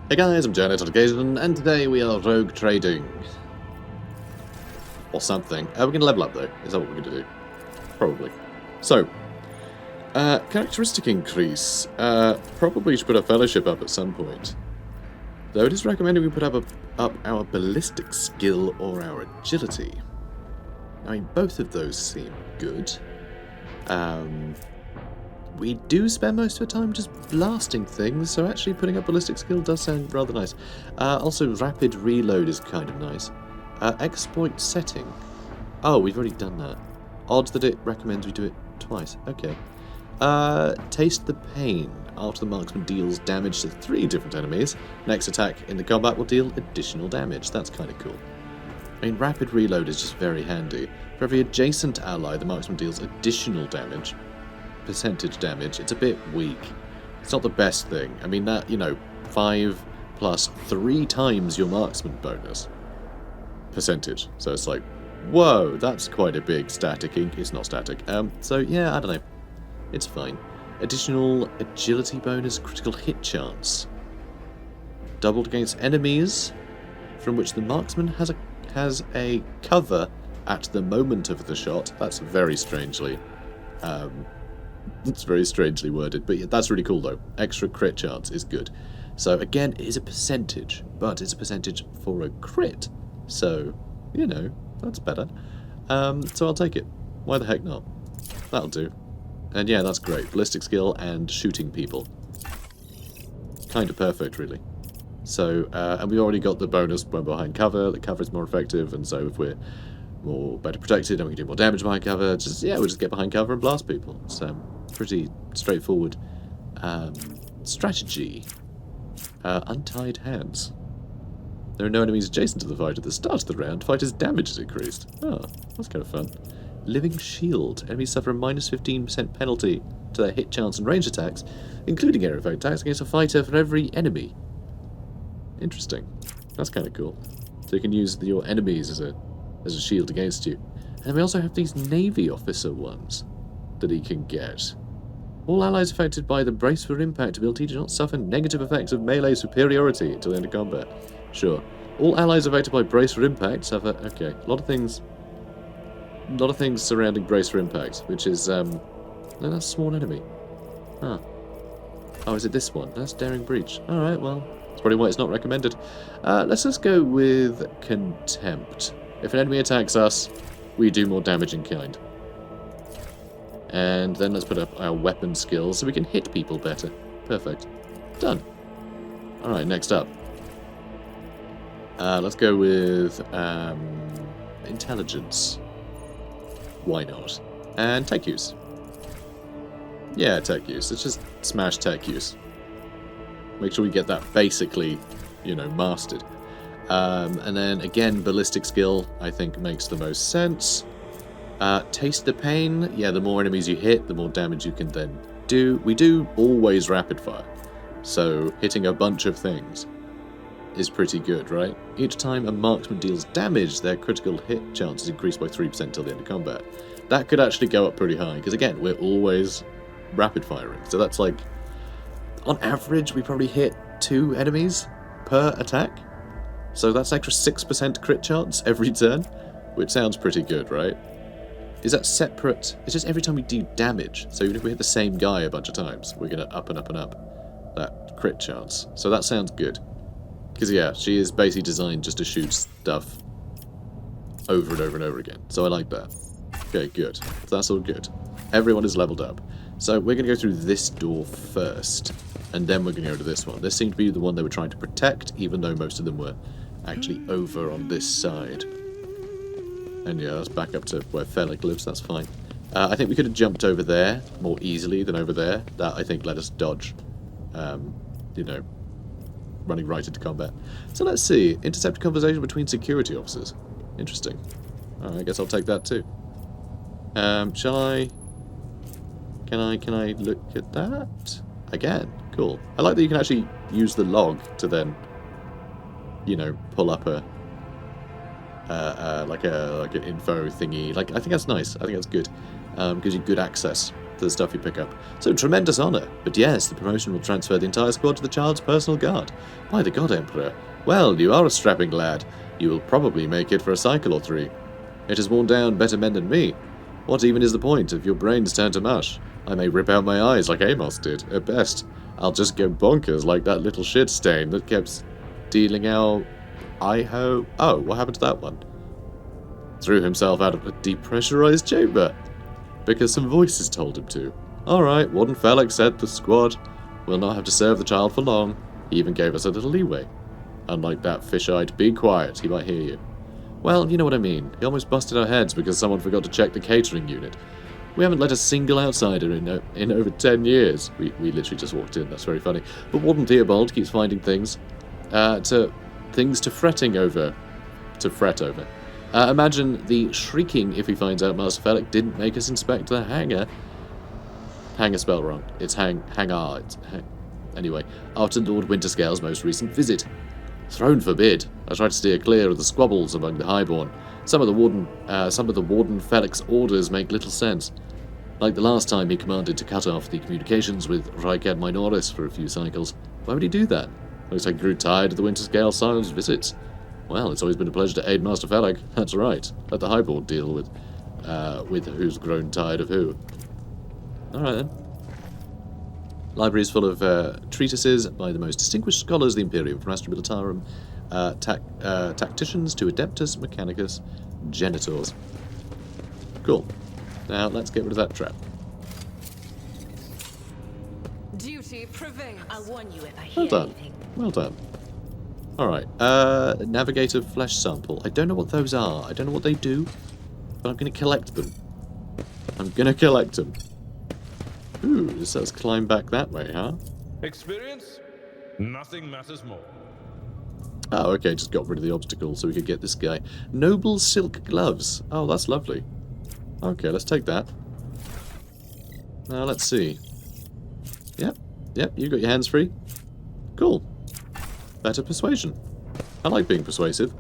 Hey guys, I'm Interrogating, and today we are rogue trading. Or something. We're going to level up though. Is that what we're going to do? Probably. So, characteristic increase. Probably should put our fellowship up at some point. Though it is recommended we put up our ballistic skill or our agility. I mean, both of those seem good. We do spend most of the time just blasting things, so actually putting up ballistic skill does sound rather nice. Also, rapid reload is kind of nice. Exploit setting. Oh, we've already done that. Odd that it recommends we do it twice. Okay. Taste the pain. After the marksman deals damage to 3 different enemies, next attack in the combat will deal additional damage. That's kind of cool. I mean, rapid reload is just very handy. For every adjacent ally, the marksman deals additional damage. Percentage damage. It's a bit weak. It's not the best thing. I mean, that, 5 plus 3 times your marksman bonus. Percentage. So it's like, whoa, that's quite a big static ink. It's not static. So yeah, I don't know. It's fine. Additional agility bonus, critical hit chance. Doubled against enemies from which the marksman has a cover at the moment of the shot. That's very strangely it's very strangely worded, but yeah, that's really cool though. Extra crit chance is good. So again, it is a percentage, but it's a percentage for a crit. So, that's better. So I'll take it. Why the heck not? That'll do. And yeah, that's great. Ballistic skill and shooting people. Kind of perfect, really. So, and we already got the bonus when we're behind cover. The cover is more effective, and so if we're better protected and we can do more damage behind cover, we'll just get behind cover and blast people. It's pretty straightforward strategy. Untied hands. There are no enemies adjacent to the fight at the start of the round. Fighter's damage is increased. Oh, that's kind of fun. Living shield. Enemies suffer a minus 15% penalty to their hit chance and range attacks, including area effect attacks against a fighter for every enemy. Interesting. That's kind of cool. So you can use your enemies as a shield against you. And then we also have these Navy officer ones that he can get. All allies affected by the brace for impact ability do not suffer negative effects of melee superiority until the end of combat. Sure. All allies affected by brace for impact suffer... Okay, a lot of things surrounding brace for impact, which is... No, that's a small enemy. Huh. Oh, is it this one? That's Daring Breach. Alright, well, that's probably why it's not recommended. Let's just go with Contempt. If an enemy attacks us, we do more damage in kind. And then let's put up our weapon skills so we can hit people better. Perfect. Done. Alright, next up. Let's go with Intelligence. Why not? And Tech Use. Yeah, Tech Use. Let's just smash Tech Use. Make sure we get that basically, mastered. And then, again, Ballistic Skill, I think, makes the most sense. Taste the Pain. Yeah, the more enemies you hit, the more damage you can then do. We do always rapid fire, so hitting a bunch of things is pretty good, right? Each time a marksman deals damage, their critical hit chance is increased by 3% until the end of combat. That could actually go up pretty high, because again, we're always rapid firing. So that's like, on average, we probably hit 2 enemies per attack. So that's extra 6% crit chance every turn, which sounds pretty good, right? Is that separate? It's just every time we do damage. So even if we hit the same guy a bunch of times, we're going to up and up and up that crit chance. So that sounds good. Because yeah, she is basically designed just to shoot stuff over and over and over again. So I like that. Okay, good. So that's all good. Everyone is leveled up. So we're going to go through this door first, and then we're going to go to this one. This seemed to be the one they were trying to protect, even though most of them were actually over on this side. And yeah, let's back up to where Felix lives, that's fine. I think we could have jumped over there more easily than over there. That, I think, let us dodge, running right into combat. So let's see. Intercept a conversation between security officers. Interesting. I guess I'll take that too. Shall I... Can I look at that? Again, cool. I like that you can actually use the log to then, pull up a like an info thingy. Like, I think that's nice. I think that's good. Gives you good access for the stuff you pick up. So, tremendous honour. But yes, the promotion will transfer the entire squad to the child's personal guard. By the God Emperor. Well, you are a strapping lad. You will probably make it for a cycle or 3. It has worn down better men than me. What even is the point if your brains turn to mush? I may rip out my eyes like Amos did. At best, I'll just go bonkers like that little shit stain that kept dealing out... Oh, what happened to that one? Threw himself out of a depressurized chamber. Because some voices told him to. Alright, Warden Felix said the squad will not have to serve the child for long. He even gave us a little leeway. Unlike that fish-eyed, be quiet, he might hear you. Well, you know what I mean. He almost busted our heads because someone forgot to check the catering unit. We haven't let a single outsider in over 10 years. We literally just walked in, that's very funny. But Warden Theobald keeps finding things to fret over. Imagine the shrieking if he finds out Master Felix didn't make us inspect the hangar. Hangar spelled wrong. It's hangar. Anyway, after Lord Winterscale's most recent visit. Throne forbid. I tried to steer clear of the squabbles among the highborn. Some of the Warden Felix orders make little sense. Like the last time he commanded to cut off the communications with Rykad Minoris for a few cycles. Why would he do that? Looks like he grew tired of the Winterscale Silence visits. Well, it's always been a pleasure to aid Master Felix. That's right. Let the highborn deal with who's grown tired of who. Alright then. Library is full of treatises by the most distinguished scholars of the Imperium, from Astra Militarum, tacticians to Adeptus Mechanicus Genitors. Cool. Now let's get rid of that trap. Duty prevails. I'll warn you if I hear anything. Well done. Alright, Navigator flesh sample. I don't know what those are. I don't know what they do, but I'm going to collect them. Ooh, this says climb back that way, huh? Experience? Nothing matters more. Oh, okay, just got rid of the obstacle so we could get this guy. Noble silk gloves. Oh, that's lovely. Okay, let's take that. Now, let's see. Yep, you got your hands free. Cool. Better persuasion. I like being persuasive.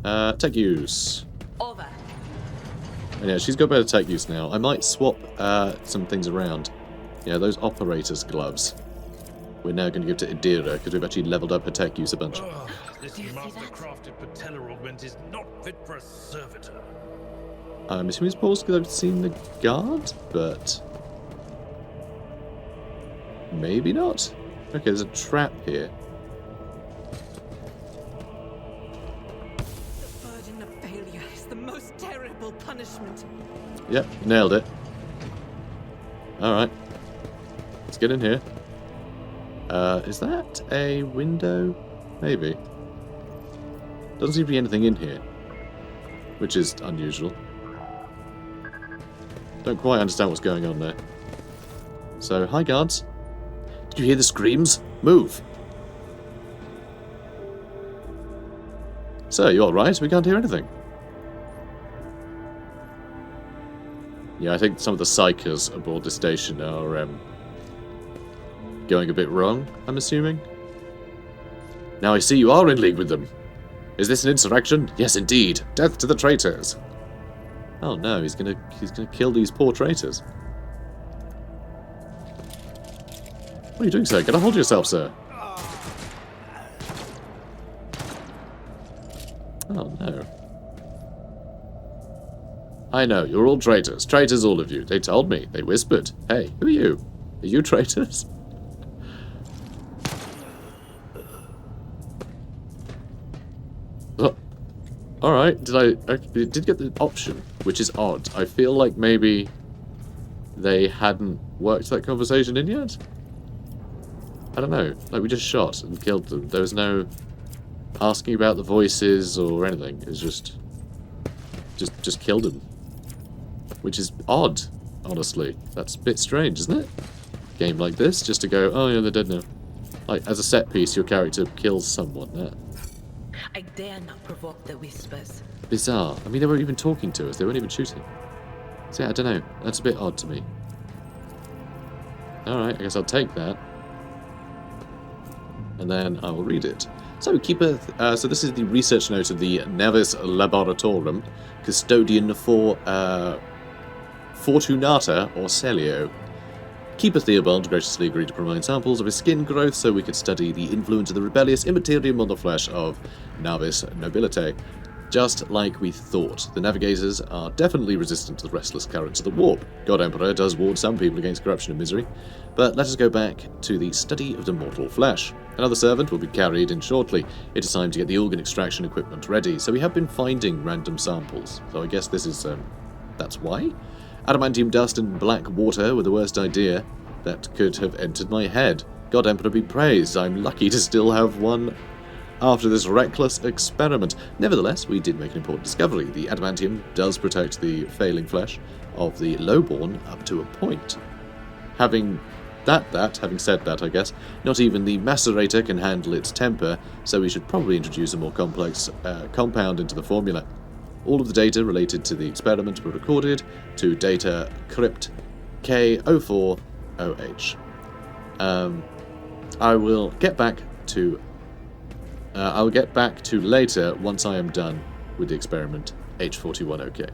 Tech use. Over. And yeah, she's got better tech use now. I might swap some things around. Yeah, those operator's gloves. We're now going to give to Idira because we've actually leveled up her tech use a bunch. This master-crafted patella augment is not fit for a servitor. I'm assuming it's paused because I've seen the guard, but maybe not. Okay, there's a trap here. The burden of failure is the most terrible punishment. Yep, nailed it. Alright. Let's get in here. Is that a window? Maybe. Doesn't seem to be anything in here, which is unusual. Don't quite understand what's going on there. So, hi guards. Did you hear the screams? Move! Sir, you alright? We can't hear anything. Yeah, I think some of the psychers aboard the station are going a bit wrong, I'm assuming. Now I see you are in league with them. Is this an insurrection? Yes, indeed. Death to the traitors. Oh no, he's gonna kill these poor traitors. What are you doing, sir? Get a hold of yourself, sir. Oh no. I know, you're all traitors. Traitors, all of you. They told me. They whispered. Hey, who are you? Are you traitors? Oh. Alright, I did get the option, which is odd. I feel like maybe they hadn't worked that conversation in yet? I don't know. Like, we just shot and killed them. There was no asking about the voices or anything. It was just killed them. Which is odd, honestly. That's a bit strange, isn't it? Game like this, just to go, oh yeah, they're dead now. Like, as a set piece, your character kills someone. I dare not provoke the whispers. Bizarre. I mean, they weren't even talking to us. They weren't even shooting. So yeah, I don't know. That's a bit odd to me. Alright, I guess I'll take that. And then I will read it. So, so this is the research note of the Navis Laboratorum, custodian for Fortunata Orselio. Keeper Theobald graciously agreed to provide samples of his skin growth so we could study the influence of the rebellious immaterium on the flesh of Navis Nobilite. Just like we thought, the navigators are definitely resistant to the restless currents of the warp. God Emperor does ward some people against corruption and misery. But let us go back to the study of the mortal flesh. Another servant will be carried in shortly. It is time to get the organ extraction equipment ready, so we have been finding random samples. So I guess this is, that's why? Adamantium dust and black water were the worst idea that could have entered my head. God Emperor be praised, I'm lucky to still have one after this reckless experiment. Nevertheless, we did make an important discovery. The adamantium does protect the failing flesh of the lowborn up to a point. Having said that, I guess, not even the macerator can handle its temper, so we should probably introduce a more complex compound into the formula. All of the data related to the experiment were recorded to data crypt K04OH. I'll get back to later once I am done with the experiment H41OK.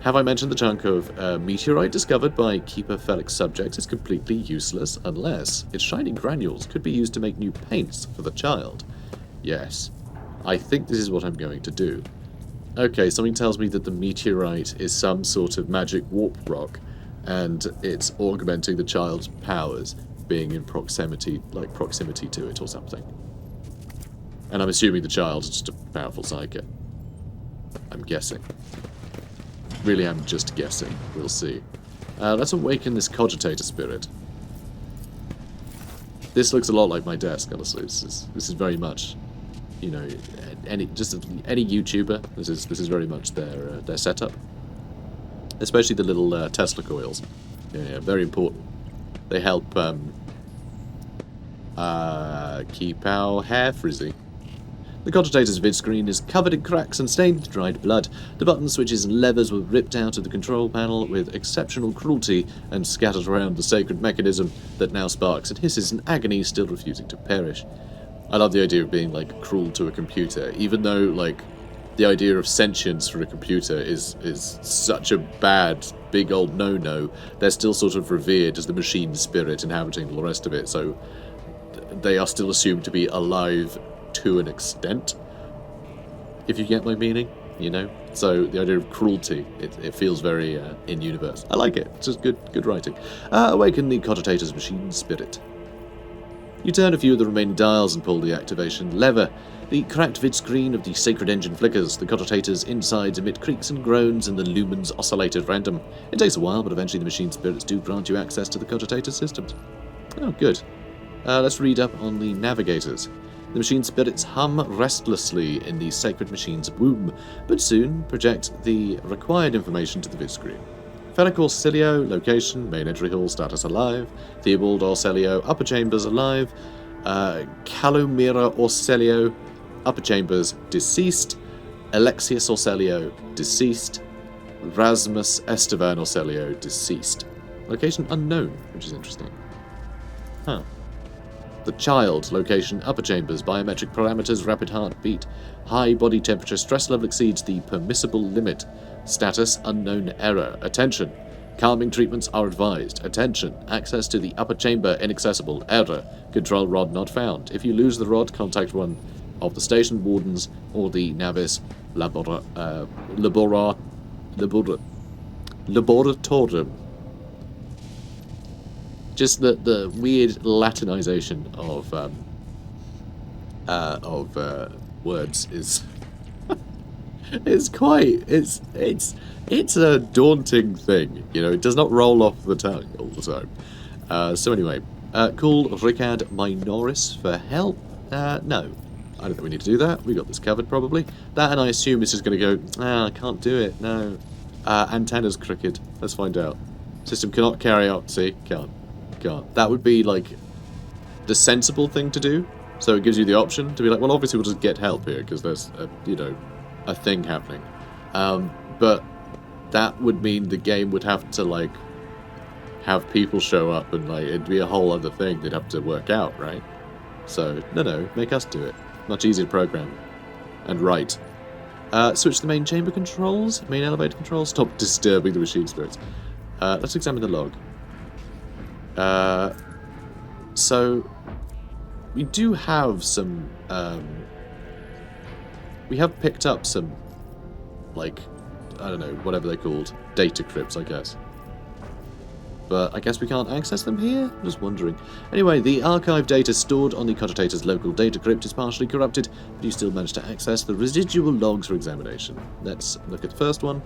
Have I mentioned the chunk of meteorite discovered by Keeper Felix subjects is completely useless unless its shiny granules could be used to make new paints for the child? Yes, I think this is what I'm going to do. Okay, something tells me that the meteorite is some sort of magic warp rock, and it's augmenting the child's powers, being in proximity to it or something. And I'm assuming the child is just a powerful psychic. I'm guessing. Really, I'm just guessing. We'll see. Let's awaken this cogitator spirit. This looks a lot like my desk, honestly. This is very much, you know, any YouTuber. This is very much their setup. Especially the little Tesla coils. Yeah, very important. They help keep our hair frizzy. The cogitator's vid screen is covered in cracks and stained with dried blood. The button switches and levers were ripped out of the control panel with exceptional cruelty and scattered around the sacred mechanism that now sparks and hisses in agony, still refusing to perish. I love the idea of being, like, cruel to a computer, even though, like, the idea of sentience for a computer is such a bad, big old no-no. They're still sort of revered as the machine spirit inhabiting the rest of it, so they are still assumed to be alive to an extent, if you get my meaning, you know? So the idea of cruelty, it feels very in-universe. I like it. It's just good writing. Awaken the cogitator's machine spirit. You turn a few of the remaining dials and pull the activation lever. The cracked vid screen of the sacred engine flickers. The cogitator's insides emit creaks and groans, and the lumens oscillate at random. It takes a while, but eventually the machine spirits do grant you access to the cogitator's systems. Oh, good. Let's read up on the navigators. The machine spirits hum restlessly in the sacred machine's womb, but soon project the required information to the vid screen. Fennec Orselio, location, main entry hall, status alive. Theobald Orselio, upper chambers alive. Calomira Orselio, upper chambers deceased. Alexius Orselio, deceased. Rasmus Esteban Orselio, deceased. Location unknown, which is interesting. Huh. The child, location, upper chambers, biometric parameters, rapid heartbeat, high body temperature, stress level exceeds the permissible limit, status, unknown error, attention, calming treatments are advised, attention, access to the upper chamber inaccessible, error, control rod not found. If you lose the rod, contact one of the station wardens or the Navis Laboratorium. Just the weird Latinization of words is it's a daunting thing, you know. It does not roll off the tongue all the time. So anyway, call Ricard Minoris for help. No, I don't think we need to do that. We got this covered probably. That, and I assume this is going to go. I can't do it. No, antenna's crooked. Let's find out. System cannot carry out. See, can't. That would be, like, the sensible thing to do. So it gives you the option to be like, well, obviously we'll just get help here because there's, a thing happening. But that would mean the game would have to, like, have people show up and, like, it'd be a whole other thing they'd have to work out, right? So, no, make us do it. Much easier to program and write. Switch the main chamber controls, main elevator controls. Stop disturbing the machine spirits. Let's examine the log. So, we do have some, we have picked up some, like, I don't know, whatever they're called, data crypts, I guess. But I guess we can't access them here? Just wondering. Anyway, the archive data stored on the cogitator's local data crypt is partially corrupted, but you still manage to access the residual logs for examination. Let's look at the first one.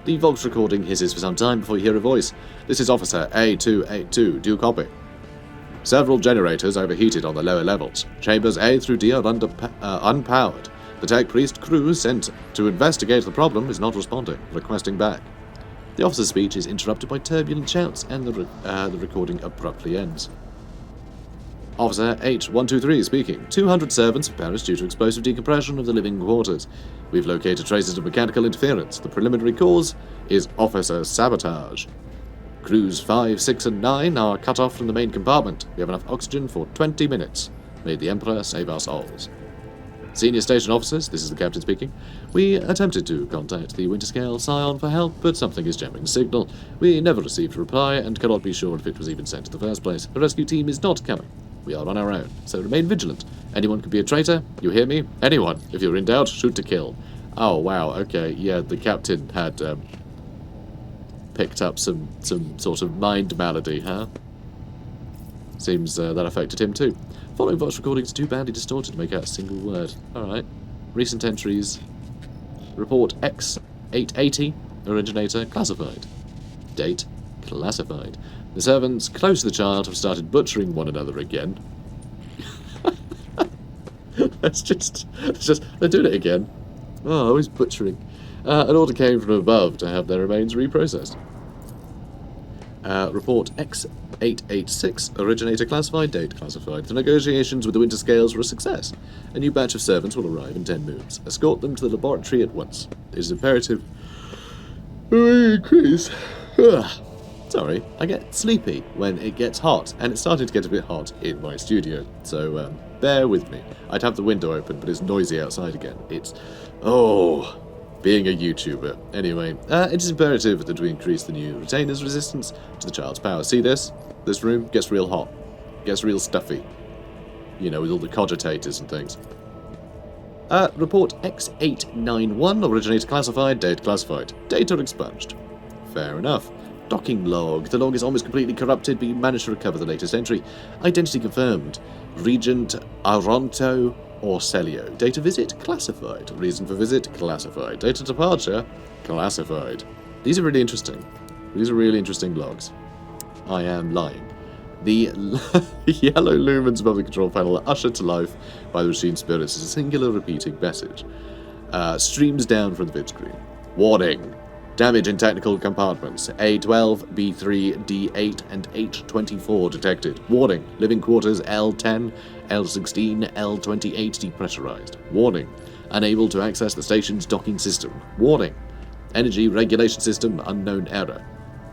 The Vox recording hisses for some time before you hear a voice. This is Officer A282. Do you copy? Several generators overheated on the lower levels. Chambers A through D are unpowered. The tech priest crew sent to investigate the problem is not responding, requesting back. The officer's speech is interrupted by turbulent shouts, and the recording abruptly ends. Officer H123 speaking. 200 servants have perished due to explosive decompression of the living quarters. We've located traces of mechanical interference. The preliminary cause is officer sabotage. Crews 5, 6, and 9 are cut off from the main compartment. We have enough oxygen for 20 minutes. May the Emperor save our souls. Senior station officers, this is the captain speaking. We attempted to contact the Winterscale Scion for help, but something is jamming the signal. We never received a reply and cannot be sure if it was even sent in the first place. The rescue team is not coming. We are on our own, so remain vigilant. Anyone could be a traitor. You hear me? Anyone. If you're in doubt, shoot to kill. Oh, wow, okay, yeah, the captain had picked up some sort of mind malady, huh? Seems that affected him too. Following voice recordings are too badly distorted to make out a single word. Alright. Recent entries. Report X880. Originator classified. Date classified. The servants close to the child have started butchering one another again. That's just, they're doing it again. Oh, always butchering. An order came from above to have their remains reprocessed. Report X886, originator classified, date classified. The negotiations with the Winterscales were a success. A new batch of servants will arrive in 10 moons. Escort them to the laboratory at once. It is imperative we increase. Sorry, I get sleepy when it gets hot, and it's starting to get a bit hot in my studio, so bear with me. I'd have the window open, but it's noisy outside again. It's... oh... being a YouTuber. Anyway, it is imperative that we increase the new retainer's resistance to the child's power. See this? This room gets real hot. Gets real stuffy. You know, with all the cogitators and things. Report X891, originator classified, date classified. Data expunged. Fair enough. Docking log. The log is almost completely corrupted, but you managed to recover the latest entry. Identity confirmed. Regent Aronto Orcelio. Data visit classified. Reason for visit classified. Data departure classified. These are really interesting. These are really interesting logs. I am lying. The yellow lumens above the control panel are ushered to life by the machine spirits as a singular repeating message. Streams down from the vid screen. Warning. Damage in technical compartments. A12, B3, D8, and H24 detected. Warning. Living quarters L10, L16, L28 depressurized. Warning. Unable to access the station's docking system. Warning. Energy regulation system unknown error.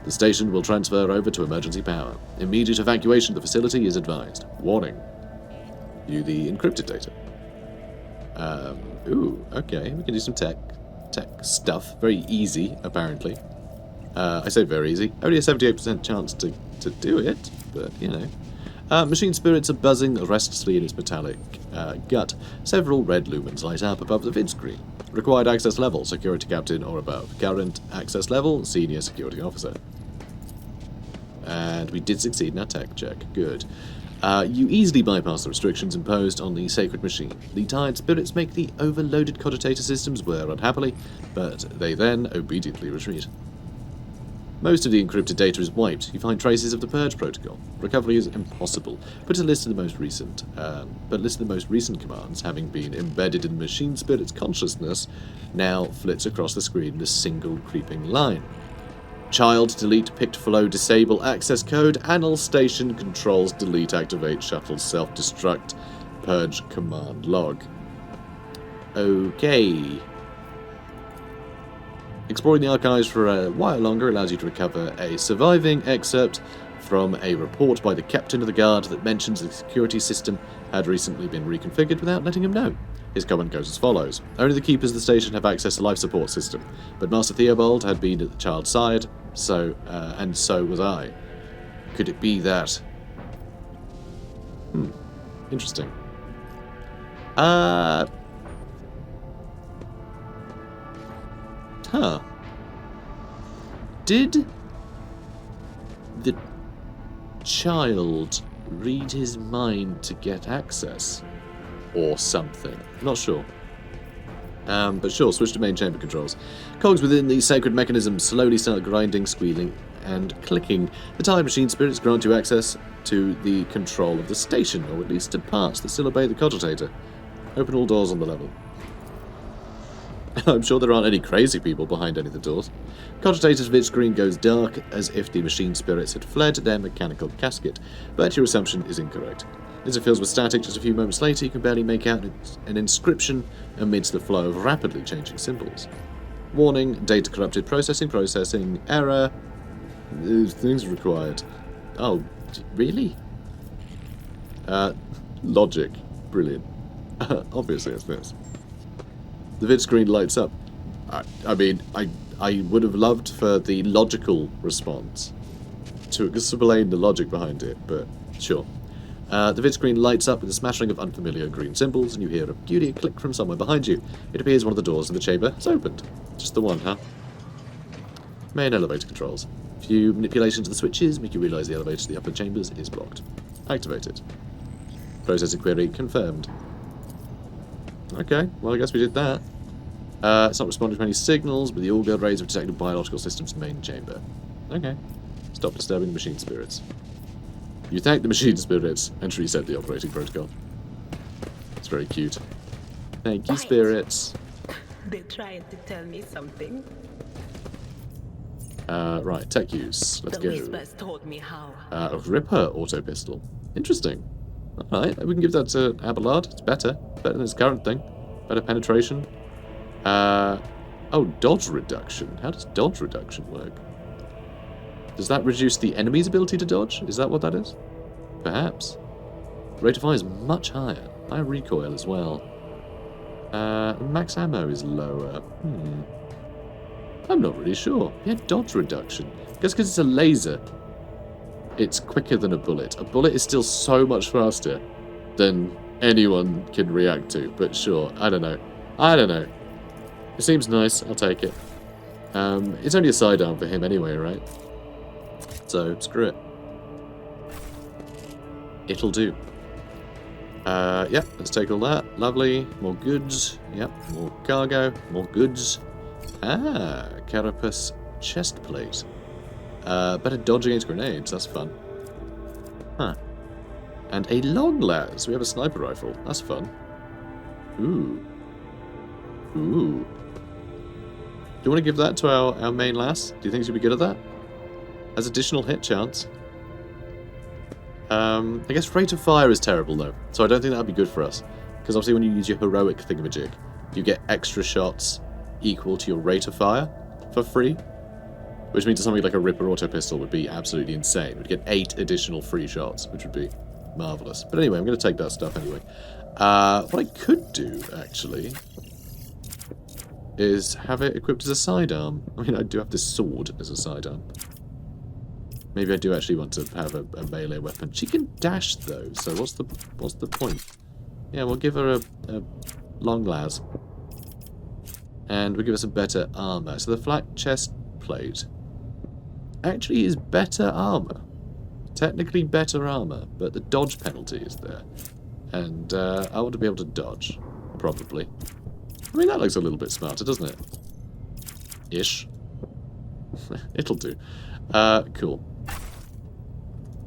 The station will transfer over to emergency power. Immediate evacuation of the facility is advised. Warning. View the encrypted data. Ooh, okay. We can do some tech stuff. Very easy, apparently. I say very easy. Only a 78% chance to do it, but, you know. Machine spirits are buzzing restlessly in its metallic gut. Several red lumens light up above the vid screen. Required access level, security captain or above. Current access level, senior security officer. And we did succeed in our tech check. Good. You easily bypass the restrictions imposed on the sacred machine. The tired spirits make the overloaded cogitator systems whir unhappily, but they then obediently retreat. Most of the encrypted data is wiped. You find traces of the purge protocol. Recovery is impossible, but a list of the most recent commands, having been embedded in the machine spirit's consciousness, now flits across the screen in a single creeping line. Child delete picked flow disable access code Annal station controls delete activate shuttle self-destruct purge command log. Okay. Exploring the archives for a while longer allows you to recover a surviving excerpt from a report by the captain of the guard that mentions the security system had recently been reconfigured without letting him know. His comment goes as follows. Only the keepers of the station have access to life support system, but Master Theobald had been at the child's side, and so was I. Could it be that... Interesting. Huh. Did the child read his mind to get access? Or something. Not sure. But sure, switch to main chamber controls. Cogs within the sacred mechanism slowly start grinding, squealing, and clicking. The time machine spirits grant you access to the control of the station, or at least to parts that still obey the cogitator. Open all doors on the level. I'm sure there aren't any crazy people behind any of the doors. Cogitator's vid screen goes dark, as if the machine spirits had fled their mechanical casket, but your assumption is incorrect. As it fills with static just a few moments later, you can barely make out an inscription amidst the flow of rapidly changing symbols. Warning, data corrupted, processing, error, things required. Oh, really? Logic. Brilliant. Obviously it's this. The vid screen lights up. I mean, I would have loved for the logical response to explain the logic behind it, but sure. The vid screen lights up with a smattering of unfamiliar green symbols, and you hear a peculiar click from somewhere behind you. It appears one of the doors in the chamber has opened. Just the one, huh? Main elevator controls. A few manipulations of the switches make you realise the elevator to the upper chambers is blocked. Activate it. Processing query confirmed. Okay, well I guess we did that. It's not responding to any signals, but the auger rays have detected biological systems in the main chamber. Okay. Stop disturbing the machine spirits. You thank the machine spirits and reset the operating protocol. It's very cute. Thank you, spirits. They're trying to tell me something. Right, tech use. Let's The go. whispers told me how. A Ripper auto pistol. Interesting. Alright, we can give that to Abelard. It's better. Better than his current thing. Better penetration. Oh, dodge reduction. How does dodge reduction work? Does that reduce the enemy's ability to dodge? Is that what that is? Perhaps. Rate of fire is much higher. Higher recoil as well. Max ammo is lower. I'm not really sure. Yeah, dodge reduction. I guess because it's a laser, it's quicker than a bullet. A bullet is still so much faster than anyone can react to. But sure, I don't know. It seems nice. I'll take it. It's only a sidearm for him anyway, right? So, screw it. It'll do. Yep, let's take all that. Lovely. More goods. Yep, more cargo. More goods. Carapace chest plate. Better dodge against grenades. That's fun. Huh. And a long las. We have a sniper rifle. That's fun. Ooh. Do you want to give that to our main lass? Do you think she'll be good at that? Has additional hit chance. I guess rate of fire is terrible though, so I don't think that would be good for us. Because obviously when you use your heroic thingamajig, you get extra shots equal to your rate of fire for free. Which means that something like a Ripper auto pistol would be absolutely insane. We'd get 8 additional free shots, which would be marvellous. But anyway, I'm going to take that stuff anyway. What I could do, actually, is have it equipped as a sidearm. I mean, I do have this sword as a sidearm. Maybe I do actually want to have a melee weapon. She can dash though, so what's the point? Yeah, we'll give her a long las. And we'll give her some better armor. So the flat chest plate actually is better armor. Technically better armor, but the dodge penalty is there. And I want to be able to dodge, probably. I mean, that looks a little bit smarter, doesn't it? Ish. It'll do. Cool.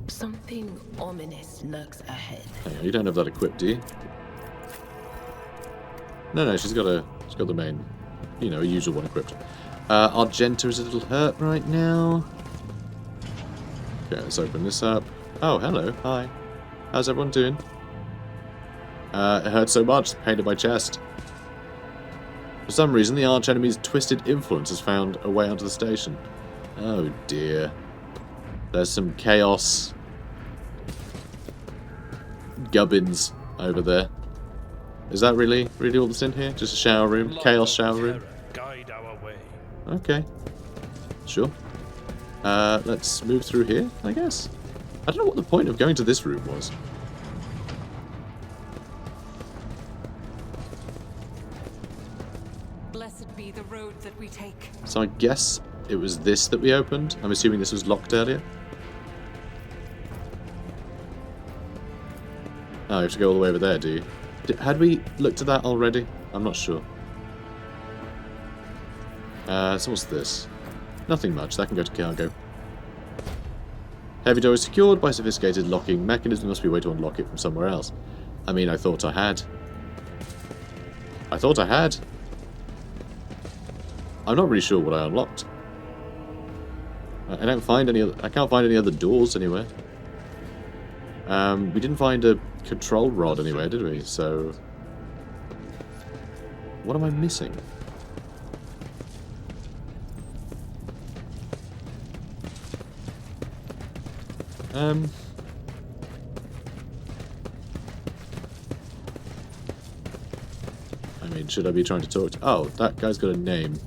Something ominous lurks ahead. Hang on, you don't have that equipped, do you? No, she's got the main, you know, usual one equipped. Argenta is a little hurt right now. Okay, let's open this up. Oh, hello, hi. How's everyone doing? It hurts so much, pain in my chest. For some reason, the arch-enemy's twisted influence has found a way onto the station. Oh dear. There's some chaos gubbins over there. Is that really all that's in here? Just a shower room? Chaos shower room? Guide our way. Okay. Sure. Let's move through here, I guess. I don't know what the point of going to this room was. Blessed be the road that we take. So I guess it was this that we opened. I'm assuming this was locked earlier. Oh, you have to go all the way over there, do you? Had we looked at that already? I'm not sure. So what's this? Nothing much. That can go to cargo. Heavy door is secured by sophisticated locking mechanism. There must be a way to unlock it from somewhere else. I mean, I thought I had. I'm not really sure what I unlocked. I can't find any other doors anywhere. We didn't find a control rod anywhere, did we? So what am I missing? I mean, should I be trying to talk to... Oh, that guy's got a name.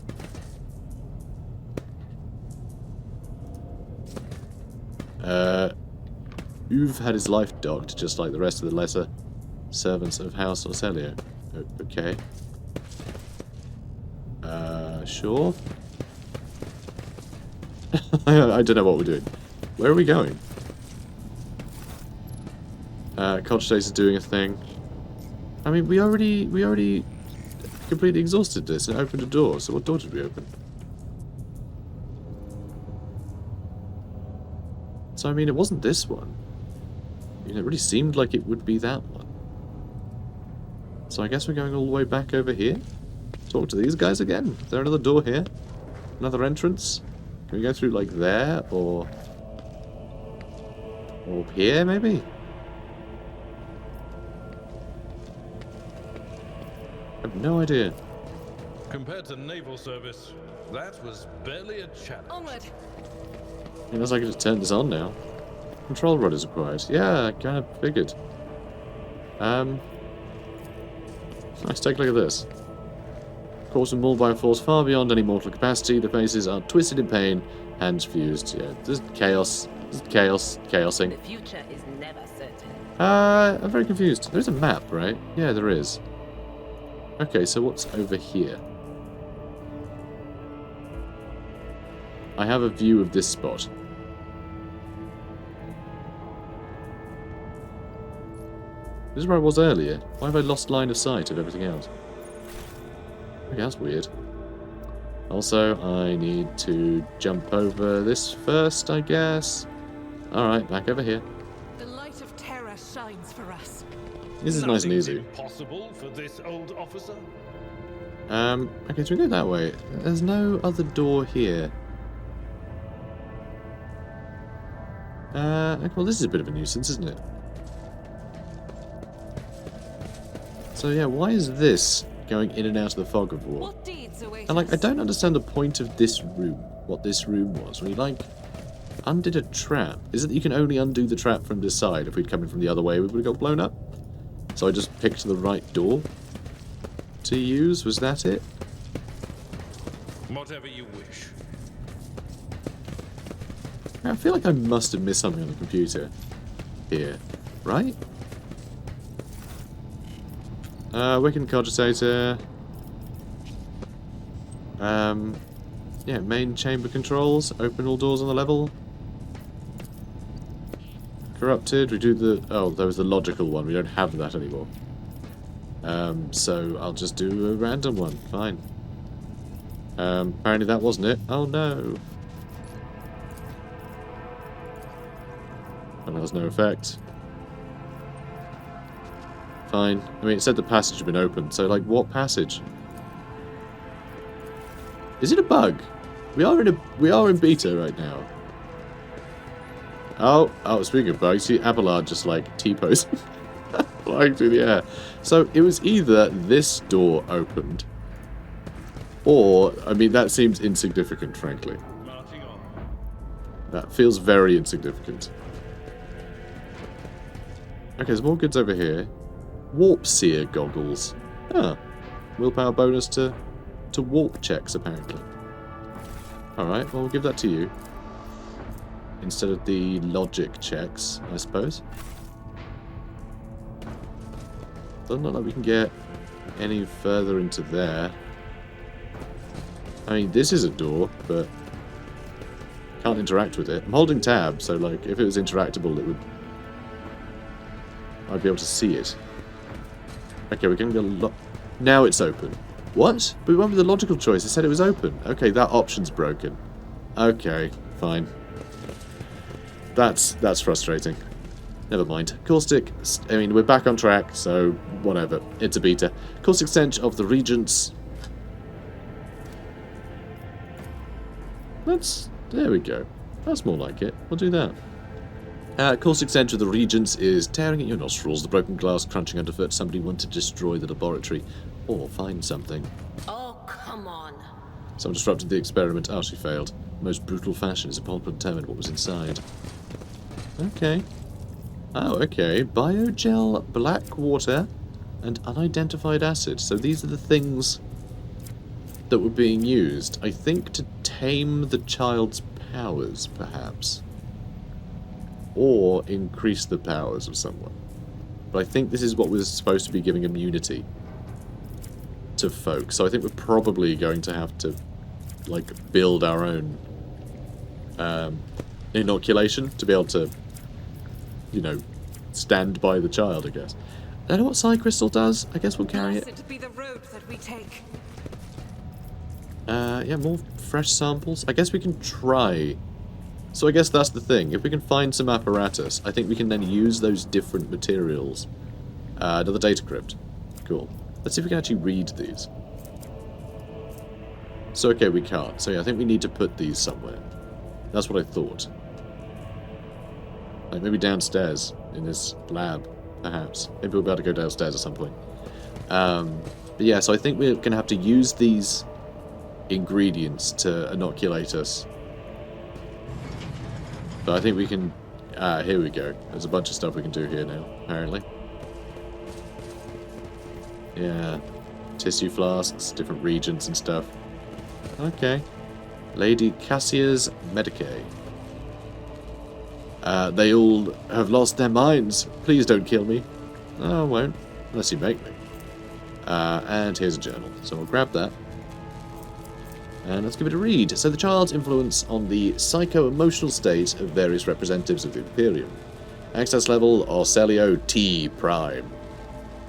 Uve had his life docked, just like the rest of the lesser servants of House Orselio. Okay. Sure. I don't know what we're doing. Where are we going? Cogitator's doing a thing. I mean, we already completely exhausted this and opened a door. So what door did we open? So I mean, it wasn't this one. I mean, it really seemed like it would be that one. So I guess we're going all the way back over here. Talk to these guys again. Is there another door here? Another entrance? Can we go through like there or here maybe? I have no idea. Compared to naval service, that was barely a challenge. Onward. Unless I could just turn this on now. Control rod is required. Yeah, I kind of figured. Let's take a look at this. Caught and mauled by a force far beyond any mortal capacity. The faces are twisted in pain, hands fused. Yeah, this is chaos. This is chaos. Chaosing. The future is never certain. I'm very confused. There's a map, right? Yeah, there is. Okay, so what's over here? I have a view of this spot. This is where I was earlier. Why have I lost line of sight of everything else? Okay, that's weird. Also, I need to jump over this first, I guess. Alright, back over here. The light of terror shines for us. This is nice and Nothing's easy. Impossible for this old officer. Okay, so we go that way. There's no other door here. Okay, well, this is a bit of a nuisance, isn't it? So yeah, why is this going in and out of the fog of war? What deeds await And like, I us? don't understand the point of this room. What this room was. We like undid a trap. Is it that you can only undo the trap from this side? If we'd come in from the other way, we would have got blown up. So I just picked the right door to use. Was that it? Whatever you wish. I feel like I must have missed something on the computer here, right? Wiccan cogitator. Yeah, main chamber controls. Open all doors on the level. Corrupted. We do the... Oh, there was the logical one. We don't have that anymore. So I'll just do a random one. Fine. Apparently that wasn't it. Oh no. And that has no effect. Fine. I mean, it said the passage had been opened, so, like, what passage? Is it a bug? We are in beta right now. Oh, speaking of bugs, see Abelard just, like, T-posing, flying through the air. So, it was either this door opened, or, I mean, that seems insignificant, frankly. Marching on. That feels very insignificant. Okay, there's more goods over here. Warp Seer goggles. Ah. Willpower bonus to warp checks, apparently. Alright, well, we'll give that to you. Instead of the logic checks, I suppose. Doesn't look like we can get any further into there. I mean, this is a door, but can't interact with it. I'm holding tab, so like, if it was interactable, it would... I'd be able to see it. Okay, we're getting the now it's open. What? But we went with the logical choice. It said it was open. Okay, that option's broken. Okay, fine. That's frustrating. Never mind. Caustic, I mean, we're back on track, so whatever. It's a beta. Caustic stench of the Regents. There we go. That's more like it. We'll do that. Caustic stench of the Regents is tearing at your nostrils, the broken glass crunching underfoot. Somebody wanted to destroy the laboratory or find something. Oh, come on. Someone disrupted the experiment. Oh, she failed. Most brutal fashion is upon determined what was inside. Okay. Oh, okay. Biogel, black water, and unidentified acid. So these are the things that were being used, I think, to tame the child's powers, perhaps. Or increase the powers of someone. But I think this is what was supposed to be giving immunity to folk. So I think we're probably going to have to, like, build our own inoculation to be able to, you know, stand by the child, I guess. I don't know what Psi Crystal does. I guess we'll carry it. Blessed be the road that we take. Yeah, more fresh samples. I guess we can try. So I guess that's the thing. If we can find some apparatus, I think we can then use those different materials. Another data crypt. Cool. Let's see if we can actually read these. So, okay, we can't. So, yeah, I think we need to put these somewhere. That's what I thought. Like, maybe downstairs in this lab, perhaps. Maybe we'll be able to go downstairs at some point. But yeah, so I think we're going to have to use these ingredients to inoculate us. But I think we can... here we go. There's a bunch of stuff we can do here now, apparently. Yeah. Tissue flasks, different regions and stuff. Okay. Lady Cassia's Medicae. They all have lost their minds. Please don't kill me. No, I won't. Unless you make me. And here's a journal. So we'll grab that. And let's give it a read. So the child's influence on the psycho-emotional state of various representatives of the Imperium. Access level, Orcelio T Prime.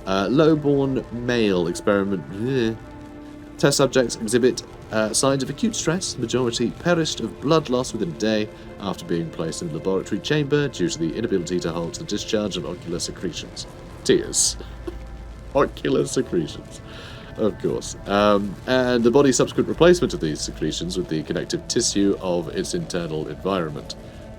Lowborn male experiment. Test subjects exhibit signs of acute stress. The majority perished of blood loss within a day after being placed in the laboratory chamber due to the inability to hold the discharge of ocular secretions. Tears. Ocular secretions. Of course. And the body's subsequent replacement of these secretions with the connective tissue of its internal environment.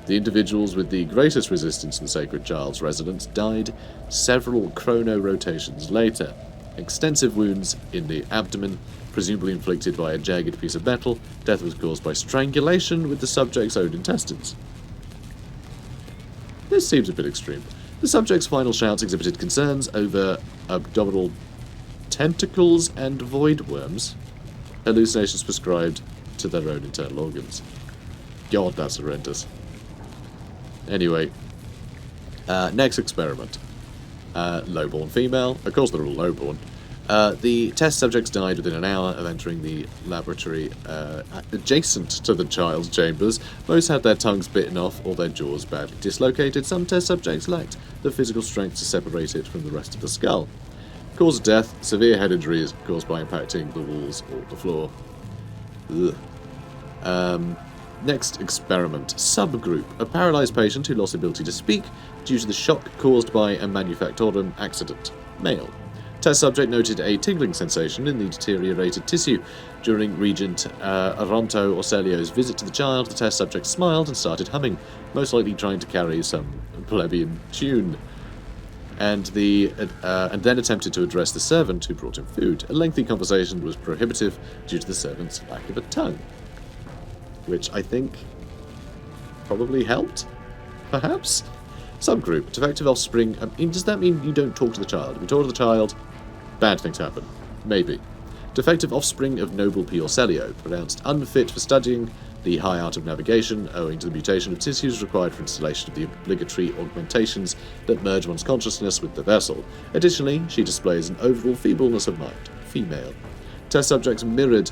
The individuals with the greatest resistance to the Sacred Child's residence died several chrono-rotations later. Extensive wounds in the abdomen, presumably inflicted by a jagged piece of metal. Death was caused by strangulation with the subject's own intestines. This seems a bit extreme. The subject's final shouts exhibited concerns over abdominal tentacles and void worms. Hallucinations prescribed to their own internal organs. God, that's horrendous. Anyway, next experiment. Lowborn female. Of course they're all lowborn. The test subjects died within an hour of entering the laboratory adjacent to the child's chambers. Most had their tongues bitten off or their jaws badly dislocated. Some test subjects lacked the physical strength to separate it from the rest of the skull. Cause of death, severe head injuries caused by impacting the walls or the floor. Ugh. Next experiment. Subgroup. A paralysed patient who lost the ability to speak due to the shock caused by a manufactorum accident. Male. Test subject noted a tingling sensation in the deteriorated tissue. During Regent Aronto Orcelio's visit to the child, the test subject smiled and started humming, most likely trying to carry some plebeian tune. And then attempted to address the servant who brought him food. A lengthy conversation was prohibitive due to the servant's lack of a tongue. Which I think probably helped? Perhaps? Subgroup, defective offspring. Does that mean you don't talk to the child? If you talk to the child, bad things happen. Maybe. Defective offspring of noble P. Orselio, pronounced unfit for studying the high art of navigation, owing to the mutation of tissues required for installation of the obligatory augmentations that merge one's consciousness with the vessel. Additionally, she displays an overall feebleness of mind. Female. Test subjects mirrored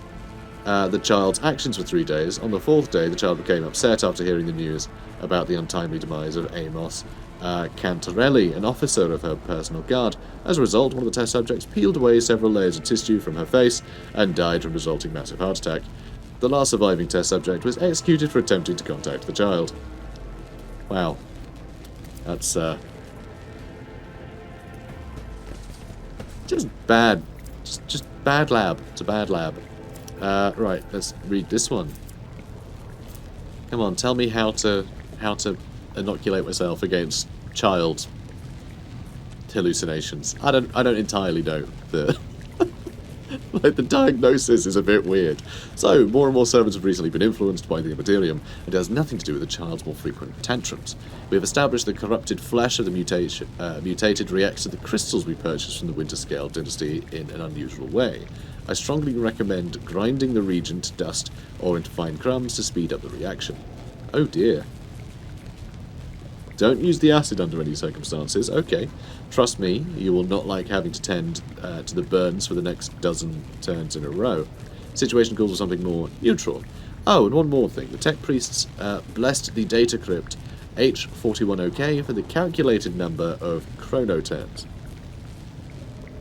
the child's actions for 3 days. On the 4th day, the child became upset after hearing the news about the untimely demise of Amos Cantarelli, an officer of her personal guard. As a result, one of the test subjects peeled away several layers of tissue from her face and died from resulting massive heart attack. The last surviving test subject was executed for attempting to contact the child. Wow. That's, just bad. Just bad lab. It's a bad lab. Right, let's read this one. Come on, tell me how to inoculate myself against child hallucinations. I don't entirely know. The diagnosis is a bit weird. So, more and more servants have recently been influenced by the Imperium. It has nothing to do with the child's more frequent tantrums. We have established the corrupted flesh of the mutated reacts to the crystals we purchased from the Winterscale dynasty in an unusual way. I strongly recommend grinding the region to dust or into fine crumbs to speed up the reaction. Oh dear. Don't use the acid under any circumstances. Okay. Trust me, you will not like having to tend to the burns for the next dozen turns in a row. Situation calls for something more neutral. Oh, and one more thing. The tech priests blessed the data crypt H41OK for the calculated number of chronoturns.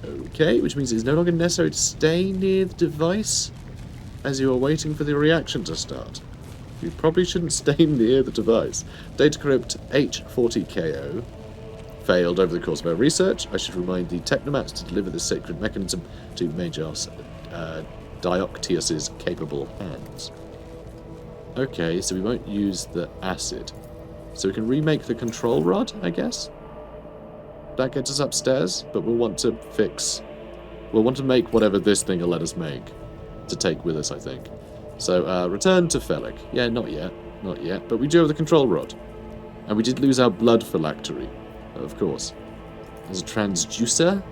Okay, which means it's no longer necessary to stay near the device as you are waiting for the reaction to start. You probably shouldn't stay near the device. Datacrypt H40KO failed over the course of our research. I should remind the technomats to deliver this sacred mechanism to Majos Dioctius's capable hands. Okay, so we won't use the acid. So we can remake the control rod, I guess? That gets us upstairs, but we'll want to make whatever this thing will let us make to take with us, I think. So, return to Felic. Yeah, not yet, but we do have the control rod. And we did lose our blood phylactery, of course. There's a transducer,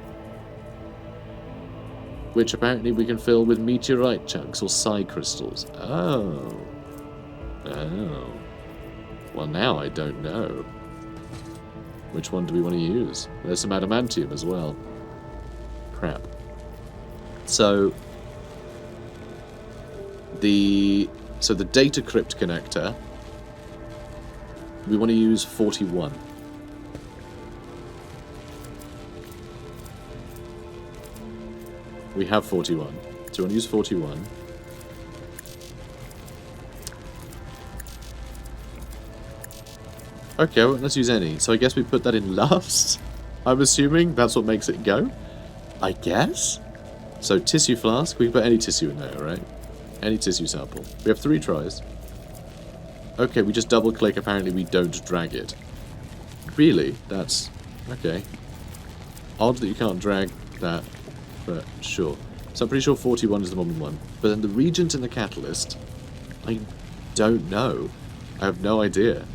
which apparently we can fill with meteorite chunks or psi crystals. Oh. Well, now I don't know. Which one do we want to use? There's some adamantium as well. Crap. So the data crypt connector, we want to use 41. We have 41. So we want to use 41. Okay, well, let's use any. So I guess we put that in last. I'm assuming that's what makes it go. I guess? So tissue flask, we can put any tissue in there, right? Any tissue sample. We have 3 tries. Okay, we just double click, apparently we don't drag it. Really? That's... okay. Odd that you can't drag that, but sure. So I'm pretty sure 41 is the one we want. But then the reagent and the catalyst, I don't know. I have no idea.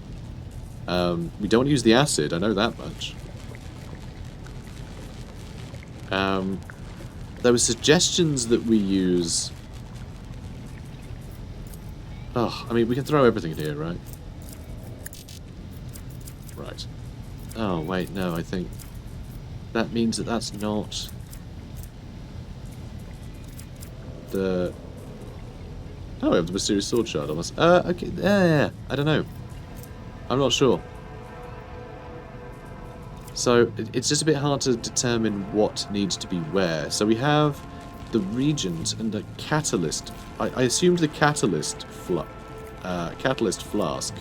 We don't use the acid, I know that much. There were suggestions that we use... oh, I mean, we can throw everything in here, right? Right. Oh, wait, no, I think... that means that that's not... the... oh, we have the mysterious sword shard on us. Okay, yeah, I don't know. I'm not sure. So, it's just a bit hard to determine what needs to be where. So we have the reagent and the catalyst. I assumed the catalyst flask.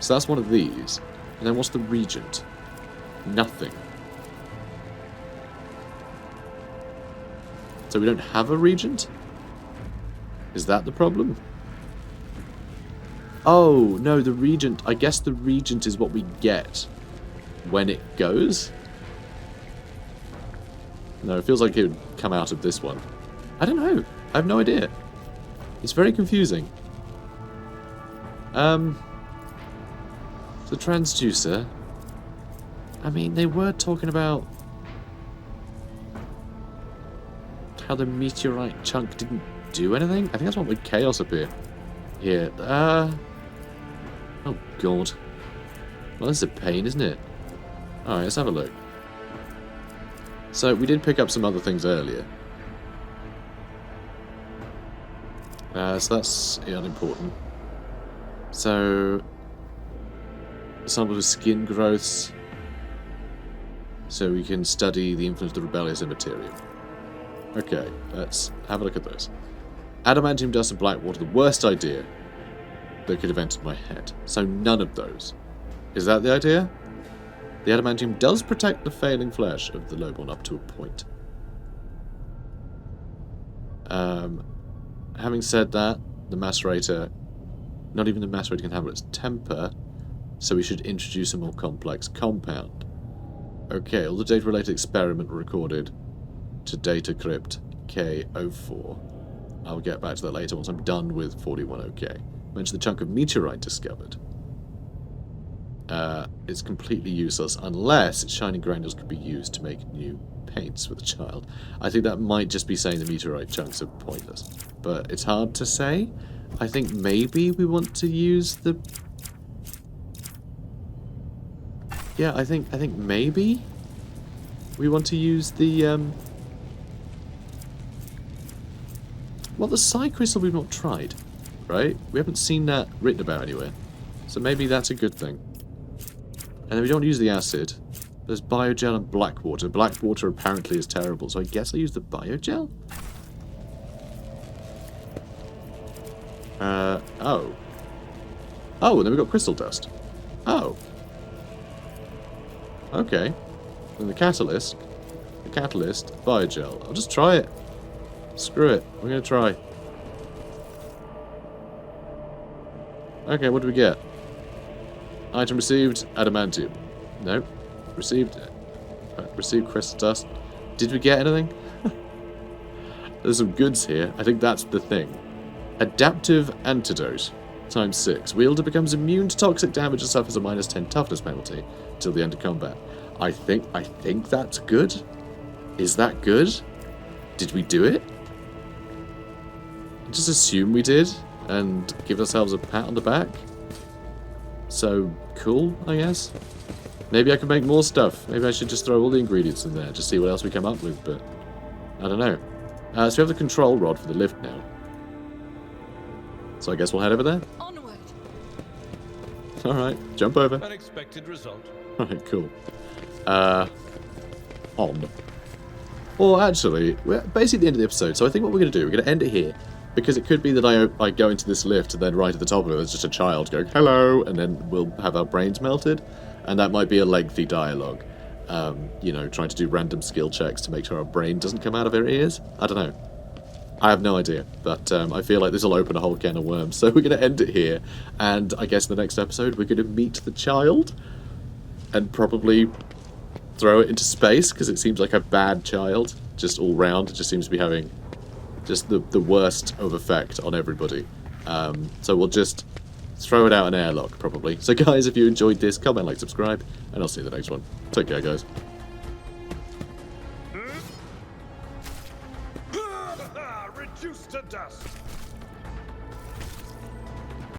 So that's one of these. And then what's the reagent? Nothing. So we don't have a reagent? Is that the problem? Oh, no, the reagent... I guess the reagent is what we get when it goes? No, it feels like it would come out of this one. I don't know. I have no idea. It's very confusing. The transducer. I mean, they were talking about how the meteorite chunk didn't do anything. I think that's what made chaos appear. Here. Oh, God. Well, this is a pain, isn't it? Alright, let's have a look. So, we did pick up some other things earlier. So that's unimportant. So, sample of skin growths. So we can study the influence of the rebellious immaterial. Okay, let's have a look at those. Adamantium dust and black water, the worst idea that could have entered my head. So none of those. Is that the idea? The adamantium does protect the failing flesh of the lowborn up to a point. Having said that, the macerator, not even the macerator can handle its temper, so we should introduce a more complex compound. Okay, all the data-related experiment were recorded to data crypt K04. I'll get back to that later once I'm done with 41OK. Mention the chunk of meteorite discovered. It's completely useless unless its shining granules could be used to make new paints for the child. I think that might just be saying the meteorite chunks are pointless, but it's hard to say. I think maybe we want to use the... Yeah, I think maybe we want to use the well, the psi crystal we've not tried, right? We haven't seen that written about anywhere, so maybe that's a good thing. And then we don't use the acid. There's biogel and black water. Black water apparently is terrible, so I guess I use the biogel. Oh, and then we've got crystal dust. Oh. Okay. Then the catalyst, biogel. I'll just try it. Screw it. We're going to try. Okay, what do we get? Item received, adamantium. Nope. Received crystal dust. Did we get anything? There's some goods here. I think that's the thing. Adaptive antidote. Times 6. Wielder becomes immune to toxic damage and suffers a -10 toughness penalty till the end of combat. I think that's good. Is that good? Did we do it? Just assume we did and give ourselves a pat on the back. So cool, I guess. Maybe I can make more stuff. Maybe I should just throw all the ingredients in there, just see what else we come up with, but I don't know. So we have the control rod for the lift now. So I guess we'll head over there. Onward. Alright, jump over. Unexpected result. Alright, cool. On. Well, actually, we're basically at the end of the episode, so I think what we're going to do, we're going to end it here. Because it could be that I go into this lift and then right at the top of it there's just a child going, hello, and then we'll have our brains melted. And that might be a lengthy dialogue. You know, trying to do random skill checks to make sure our brain doesn't come out of our ears. I don't know. I have no idea. But I feel like this will open a whole can of worms. So we're going to end it here. And I guess in the next episode we're going to meet the child. And probably throw it into space, because it seems like a bad child. Just all round. It just seems to be having just the worst of effect on everybody. So we'll just throw it out an airlock, probably. So guys, if you enjoyed this, comment, like, subscribe, and I'll see you in the next one. Take care, guys. Reduced to dust.